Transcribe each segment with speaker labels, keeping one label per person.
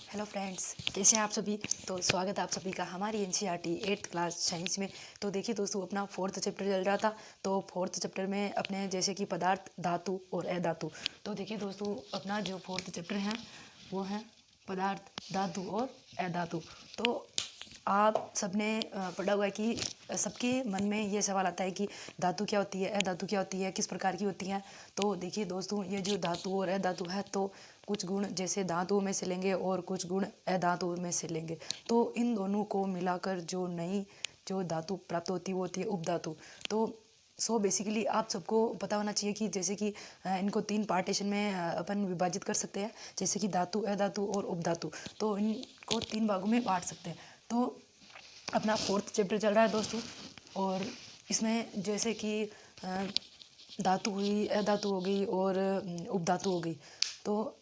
Speaker 1: Hello friends, कैसे हैं आप सभी। तो स्वागत है आप सभी का हमारी एनसीईआरटी 8th क्लास साइंस में। तो देखिए दोस्तों, अपना 4th चैप्टर चल रहा था। तो 4th चैप्टर में अपने जैसे कि पदार्थ, धातु और अधातु। तो देखिए दोस्तों, अपना जो 4th चैप्टर है वो है पदार्थ, धातु और अधातु। तो आप सबने पढ़ा हुआ है कि सबके मन में ये सवाल आता है कि धातु क्या होती है, अधातु क्या होती है, किस प्रकार की होती है। तो देखिए दोस्तों, ये जो धातु और अधातु है, तो कुछ गुण जैसे धातुओं में से लेंगे और कुछ गुण अधातुओं में से लेंगे। तो इन दोनों को मिलाकर जो नई जो धातु प्राप्त होती है वो होती है उपधातु। तो बेसिकली आप सबको पता होना चाहिए कि जैसे कि इनको 3 पार्टीशन में अपन विभाजित कर सकते हैं, जैसे कि धातु, अधातु और उपधातु। तो इनको 3 भागों में बांट सकते हैं। तो अपना 4th चैप्टर चल रहा है दोस्तों, और इसमें जैसे कि धातु हुई, अधातु हो गई और उपधातु हो गई। तो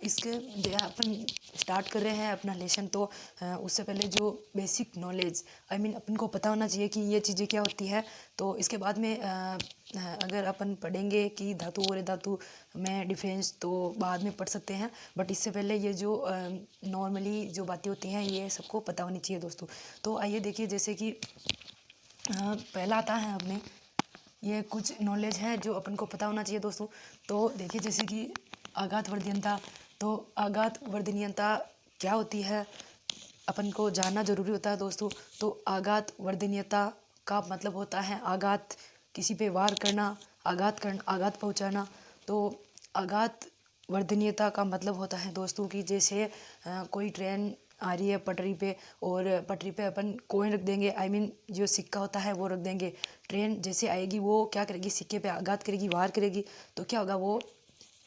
Speaker 1: इसके अपन स्टार्ट कर रहे हैं अपना लेसन। तो उससे पहले जो बेसिक नॉलेज अपन को पता होना चाहिए कि ये चीज़ें क्या होती है। तो इसके बाद में अगर अपन पढ़ेंगे कि धातु और धातु में डिफरेंस, तो बाद में पढ़ सकते हैं। बट इससे पहले ये जो नॉर्मली जो बातें होती हैं ये सबको पता होनी चाहिए दोस्तों। तो आइए देखिए, जैसे कि पहला आता है अपने, ये कुछ नॉलेज है जो अपन को पता होना चाहिए दोस्तों। तो देखिए, जैसे कि आघात वर्धनीयता। तो आघात वर्धनीयता क्या होती है अपन को जानना जरूरी होता है दोस्तों। तो आघात वर्धनीयता का मतलब होता है आघात, किसी पे वार करना, आघात पहुंचाना। तो आघात वर्धनीयता का मतलब होता है दोस्तों कि जैसे कोई ट्रेन आ रही है पटरी पे, और पटरी पे अपन कॉइन रख देंगे, जो सिक्का होता है वो रख देंगे। ट्रेन जैसे आएगी वो क्या करेगी, सिक्के पे आघात करेगी, वार करेगी। तो क्या होगा, वो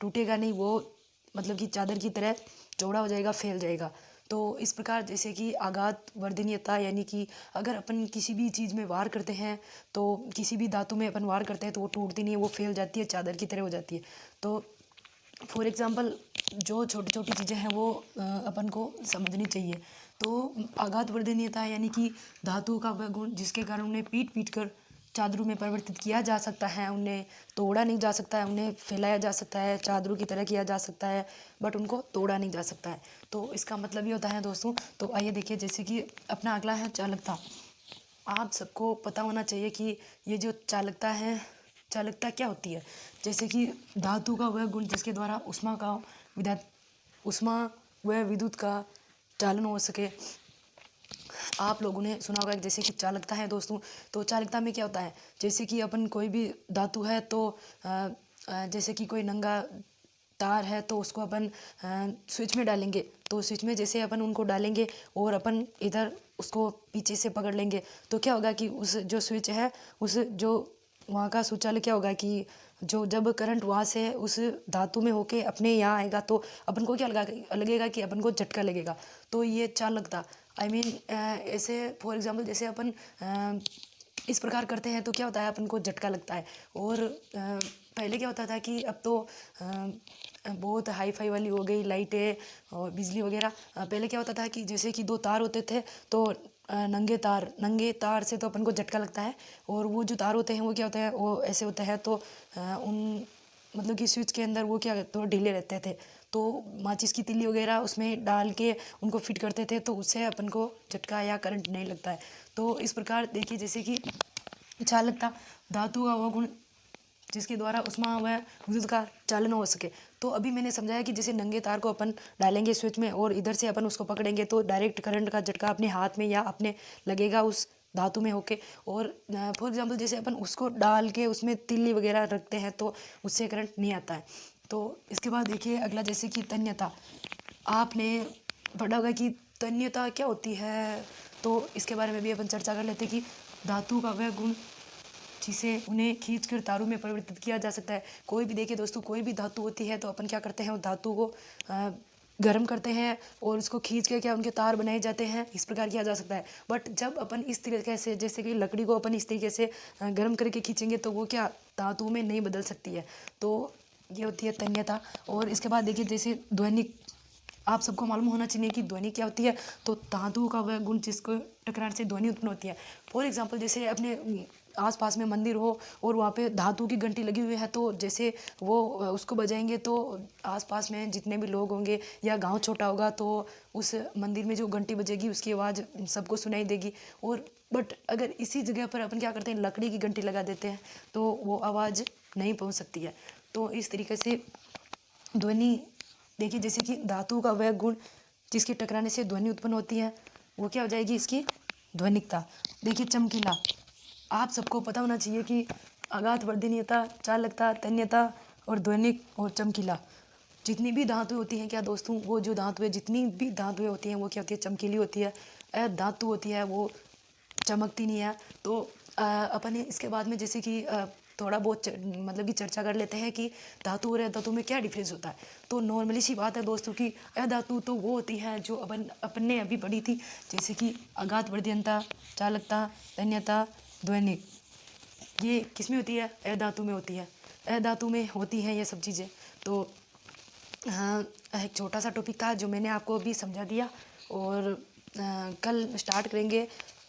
Speaker 1: टूटेगा नहीं, वो मतलब कि चादर की तरह चौड़ा हो जाएगा, फैल जाएगा। तो इस प्रकार जैसे कि आघात वर्धनीयता यानी कि अगर अपन किसी भी चीज़ में वार करते हैं, तो किसी भी धातु में अपन वार करते हैं तो वो टूटती नहीं है, वो फैल जाती है, चादर की तरह हो जाती है। तो फॉर एग्ज़ाम्पल जो छोटी छोटी चीज़ें हैं वो अपन को समझनी चाहिए। तो आघात वर्धनीयता यानी कि धातु का वह गुण जिसके कारण उन्हें पीट पीट कर चादरों में परिवर्तित किया जा सकता है। उन्हें तोड़ा नहीं जा सकता है, उन्हें फैलाया जा सकता है, चादरों की तरह किया जा सकता है, बट उनको तोड़ा नहीं जा सकता है। तो इसका मतलब ये होता है दोस्तों। तो आइए देखिए, जैसे कि अपना अगला है चालकता। आप सबको पता होना चाहिए कि ये जो चालकता है, चालकता क्या होती है। जैसे कि धातु का वह गुण जिसके द्वारा उष्मा व विद्युत का चालन हो सके। आप लोगों ने सुना होगा कि जैसे कि चालकता है दोस्तों। तो चालकता में क्या होता है, जैसे कि अपन कोई भी धातु है, तो जैसे कि कोई नंगा तार है, तो उसको अपन स्विच में डालेंगे। तो स्विच में जैसे अपन उनको डालेंगे और अपन इधर उसको पीछे से पकड़ लेंगे, तो क्या होगा कि उस जो स्विच है, उस जो वहाँ का सुचालक क्या होगा कि जो जब करंट वहाँ से उस धातु में होके अपने यहाँ आएगा, तो अपन को क्या लगेगा कि अपन को झटका लगेगा। तो ये चालकता ऐसे फॉर एग्जांपल जैसे अपन इस प्रकार करते हैं तो क्या होता है, अपन को झटका लगता है। और पहले क्या होता था कि अब तो बहुत हाई फाई वाली हो गई लाइटें और बिजली वगैरह। पहले क्या होता था कि जैसे कि 2 तार होते थे, तो नंगे तार से तो अपन को झटका लगता है। और वो जो तार होते हैं वो क्या होता है, वो ऐसे होता है। तो उन मतलब कि स्विच के अंदर वो क्या थोड़ा ढीले रहते थे, तो माचिस की तीली वगैरह उसमें डाल के उनको फिट करते थे, तो उससे अपन को झटका या करंट नहीं लगता है। तो इस प्रकार देखिए, जैसे कि चालकता धातु का वो गुण जिसके द्वारा उष्मा व विद्युत का चालन हो सके। तो अभी मैंने समझाया कि जैसे नंगे तार को अपन डालेंगे स्विच में और इधर से अपन उसको पकड़ेंगे, तो डायरेक्ट करंट का झटका अपने हाथ में या अपने लगेगा उस धातु में होके। और फॉर एग्जांपल जैसे अपन उसको डाल के उसमें तिल्ली वगैरह रखते हैं, तो उससे करंट नहीं आता है। तो इसके बाद देखिए अगला, जैसे कि तन्यता। आपने पढ़ा होगा कि तन्यता क्या होती है। तो इसके बारे में भी अपन चर्चा कर लेते हैं कि धातु का वह गुण जिसे उन्हें खींचकर तारों में परिवर्तित किया जा सकता है। कोई भी देखिए दोस्तों, कोई भी धातु होती है तो अपन क्या करते हैं, उस धातु को गर्म करते हैं और उसको खींच के क्या उनके तार बनाए जाते हैं, इस प्रकार किया जा सकता है। बट जब अपन इस तरीके से, जैसे कि लकड़ी को अपन इस तरीके से गर्म करके खींचेंगे, तो वो क्या धातु में नहीं बदल सकती है। तो ये होती है तन्यता। और इसके बाद देखिए, जैसे ध्वनिक। आप सबको मालूम होना चाहिए कि ध्वनि क्या होती है। तो धातु का वह गुण जिसको टकराने से ध्वनि उत्पन्न होती है। फॉर एग्जाम्पल जैसे अपने आसपास में मंदिर हो और वहाँ पे धातु की घंटी लगी हुई है, तो जैसे वो उसको बजाएंगे तो आसपास में जितने भी लोग होंगे या गांव छोटा होगा तो उस मंदिर में जो घंटी बजेगी उसकी आवाज़ सबको सुनाई देगी। और बट अगर इसी जगह पर अपन क्या करते हैं, लकड़ी की घंटी लगा देते हैं तो वो आवाज़ नहीं पहुँच सकती है। तो इस तरीके से ध्वनि, देखिए जैसे कि धातु का वह गुण जिसके टकराने से ध्वनि उत्पन्न होती है वो क्या हो जाएगी, इसकी ध्वनिकता। देखिए चमकीला, आप सबको पता होना चाहिए कि आघात, वर्धनीयता, चालकता, तन्यता और ध्वनिक और चमकीला, जितनी भी धातुएं होती हैं क्या दोस्तों, वो जो धातुएं जितनी भी धातुएं होती हैं वो क्या होती है, चमकीली होती है। धातु होती है वो चमकती नहीं है। तो अपन इसके बाद में जैसे कि थोड़ा बहुत मतलब कि चर्चा कर लेते हैं कि धातु और अधातु में क्या डिफरेंस होता है। तो नॉर्मली सी बात है दोस्तों कि अधातु तो वो होती है जो अपन ने अभी पढ़ी थी, जैसे कि आघात, वर्धनीयता, चालकता, तन्यता, ध्वनिक, ये किस में होती है, अधातु में होती है। अधातु में होती हैं ये सब चीज़ें। तो हाँ, एक छोटा सा टॉपिक था जो मैंने आपको अभी समझा दिया, और कल स्टार्ट करेंगे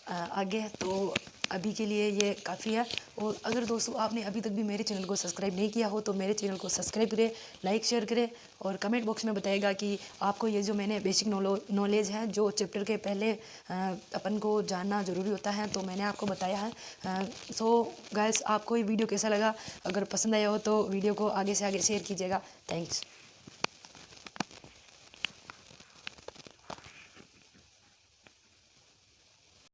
Speaker 1: आगे। तो अभी के लिए ये काफ़ी है। और अगर दोस्तों आपने अभी तक भी मेरे चैनल को सब्सक्राइब नहीं किया हो तो मेरे चैनल को सब्सक्राइब करें, लाइक शेयर करें, और कमेंट बॉक्स में बताइएगा कि आपको ये जो मैंने बेसिक नॉलेज है जो चैप्टर के पहले अपन को जानना ज़रूरी होता है, तो मैंने आपको बताया है। सो गाइस, आपको ये वीडियो कैसा लगा, अगर पसंद आया हो तो वीडियो को आगे से आगे शेयर कीजिएगा। थैंक्स।